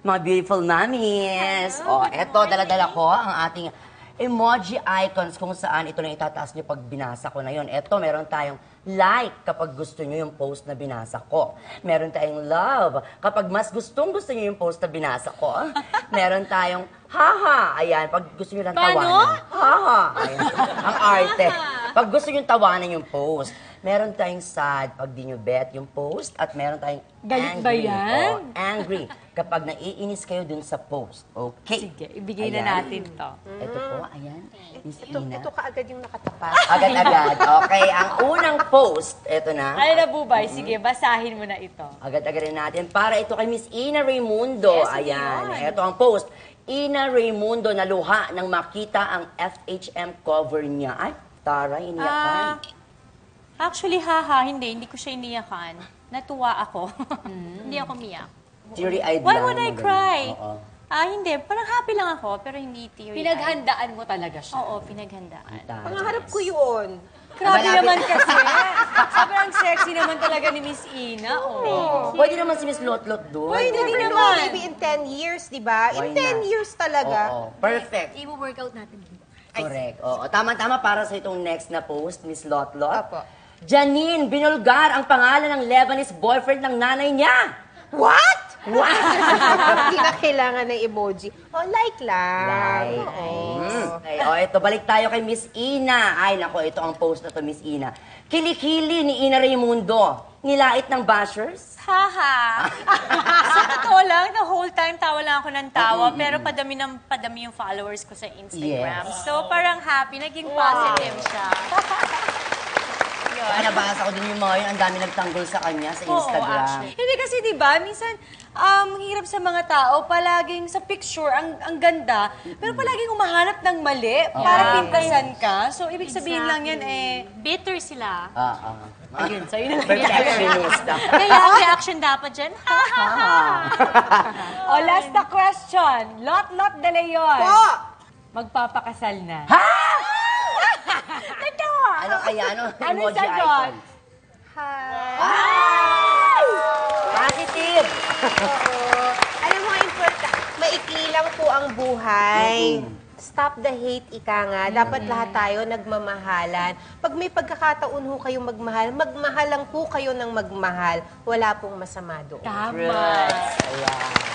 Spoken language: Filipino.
Mga beautiful mommies. O, eto, dala-dala ko ang ating emoji icons kung saan ito na itataas nyo pag binasa ko na yon. Eto, meron tayong like kapag gusto nyo yung post na binasa ko. Meron tayong love kapag mas gustong-gusto nyo yung post na binasa ko. Meron tayong haha. Ayan, pag gusto nyo lang tawanan. Haha. Ayan, ang arte. Pag gusto nyo tawanan yung post. Meron tayong sad pag di nyo bet yung post at meron tayong Galit angry. ba yan? O, angry kapag naiinis kayo dun sa post. Okay. Sige, ibigay na natin to. Ito po, ayan. Miss Ina. Ito kaagad yung nakatapat. Agad-agad. Okay, ang unang post, ito na. Ano na, Bubay? Sige, basahin mo na ito. Agad-agad natin para ito kay Miss Ina Raimundo. Yes, Ayan, yun. ito ang post. Ina Raimundo na luha nang makita ang FHM cover niya. Ay, taray, iniyakan. Actually, hindi ko siya iniyakan. Natuwa ako. Hindi ako miyak. Teary-eyed Why lang. would I Magaling. cry? Oo. Hindi. Parang happy lang ako, pero hindi teary-eyed. Pinaghandaan mo talaga siya. Oo, pinaghandaan. Pangarap ko yun. Grabe Malapit. naman kasi. Sobrang sexy naman talaga ni Miss Ina. Oh. Pwede naman si Miss Lotlot doon. Pwede Hindi din naman. naman. Maybe in 10 years, di ba? Why In 10 not? years talaga. Oo, perfect. I-workout natin. Correct. Oo, tama-tama para sa itong next na post, Miss Lotlot. Apo. Janine, binulgar ang pangalan ng Lebanese boyfriend ng nanay niya. What? Wow! Hindi na kailangan ng emoji. Oh, like lang. Like. Oo. Okay, ito, balik tayo kay Miss Ina. Ay, nako, ito ang post na to, Miss Ina. Kilikili ni Ina Raimundo. Nilait ng bashers? Haha! Sa totoo lang, the whole time tawa lang ako ng tawa, pero padami yung followers ko sa Instagram. Yes. So, parang happy, naging positive siya. Nabasa ko din yung mga yun, ang dami nagtanggol sa kanya sa Oo, Instagram. actually. Hindi kasi 'di ba, minsan hirap sa mga tao palaging sa picture ang ganda, pero palaging humahanap ng mali para pintasan ka. So ibig sabihin lang 'yan Bitter sila. Ayun, sa'yo na lang. Perfectionista. Kaya ang reaction dapat dyan, last na question. Lot De Leon. Po! Magpapakasal na. Ano kaya? Ano? Anong Emoji sagot? icon. Hi. Ay! Positive! Oo. Alam mo, important. Maikli lang po ang buhay. Stop the hate, ika nga. Dapat lahat tayo nagmamahalan. Pag may pagkakataon ho kayong magmahal, magmahal lang po kayo ng magmahal. Wala pong masama doon. Tama. Ayan.